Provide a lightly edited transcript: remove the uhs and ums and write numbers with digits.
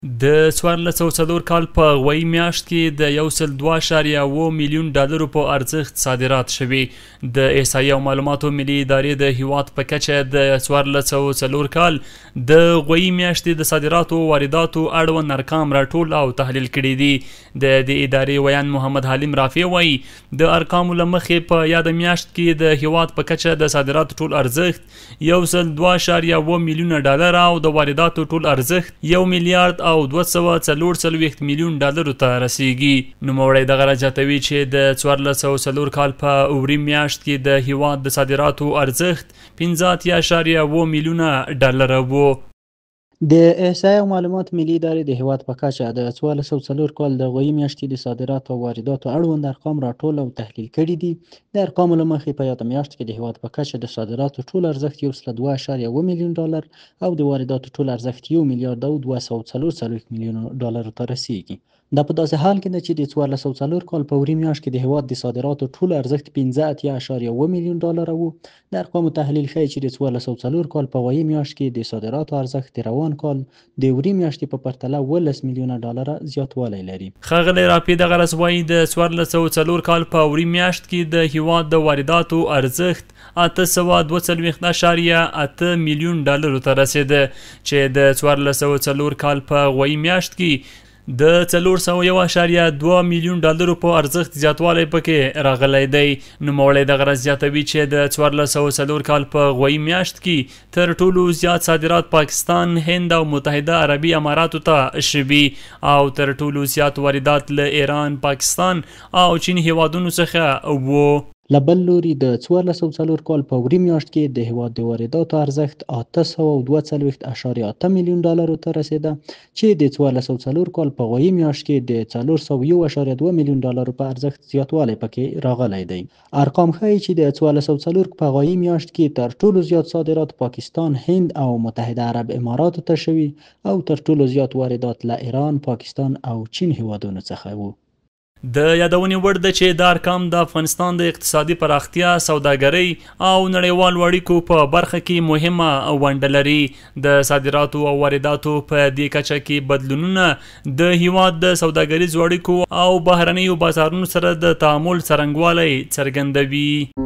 د 1404 کال په غویي میاشت کې د 102.7 میلیون ډالرو په ارزښت صادرات شوي. د احصایې او معلوماتو ملي ادارې د هیواد په کچه د 1404 کال د غویي میاشتې د صادراتو او وارداتو اړوند ارقام راټول او تحلیل کړي دي. د دې ادارې ویان محمد حلیم رافع وایي د ارقامو له مخې په یاده میاشت کې د هیواد په کچه د صادراتو ټول ارزښت 102.7 میلیونه ډالر او د وارداتو ټول ارزښت 1 میلیارد او 244 میلیون ډالرو ته رسیږي. نوموړی دغه راجاتوي چې د 1404 کال په اوري میاشت کې د هیواد د صادراتو ارزښت 15.7 میلیونه ډالر و. د احصایې او معلومات ملي ادارې د هیواد په کچه د 1404 کال د غویي میاشتې د صادراتو او وارداتو اړوند ارقام راټول او تحلیل کړي دي. د ارقامو له مخې په یاده میاشت کې د هیواد په کچه د صادراتو ټول ارزښت 102.7 میلیون ډالر او د وارداتو ټول ارزښت 1 میلیارد او 244 میلیون ډالرو ته رسیږي. دا په داسې حال کې ده چې د 1404 کال په اوري میاشت کې د هیواد د صادراتو ټول ارزښت 15.7 میلیون ډالر و. د ارقامو تحلیل ښیي چې د 1404 کال په غویي میاشت کې د صادراتو ارزښت د روان کال د اوري میاشتې په پرتله 12 میلیونه ډالره زیاتوالی لري. ښاغلی رافع دغه راز وایي د 1404 کال په اوري میاشت کې د هیواد د وارداتو ارزښت 842.8 میلیون ډالرو ته رسېده چې د 1404 کال په غویي میاشت کې د 401.2 میلیون ډالرو په ارزښت زیاتوالی پکې راغلی دی. نوموړی دغه راز زیاتوي چې د 1404 کال په غویي میاشت کې تر ټولو زیات صادرات پاکستان، هند او متحده عربي اماراتو ته شوي او تر ټولو زیات واردات له ایران، پاکستان او چین هیوادونو څخه وو. له بل لوري د 1404 کال په اوري میاشت کې د هیواد د وارداتو ارزښت 842.8 میلیون ډالرو ته رسېده چې د 1404 کال په غویي میاشت کې د 401.2 میلیون ډالرو په ارزښت زیاتوالی پکې راغلی دی. ارقام ښیي چې د 1404 په غویي میاشت کې تر ټولو زیات صادرات پاکستان، هند او متحده عرب اماراتو ته شوي او تر ټولو زیات واردات له ایران، پاکستان او چین هیوادونو څخه وو. د یادونې وړ ده چې دا ارقام د افغانستان د اقتصادي پراختیا، سوداګرۍ او نړیوالو اړیکو په برخه کې مهمه ونډه لري. د صادراتو او وارداتو په دې کچه کې بدلونونه د هیواد د سوداګریزو اړیکو او بهرنیو بازارونو سره د تعامل څرنګوالی څرګندوي.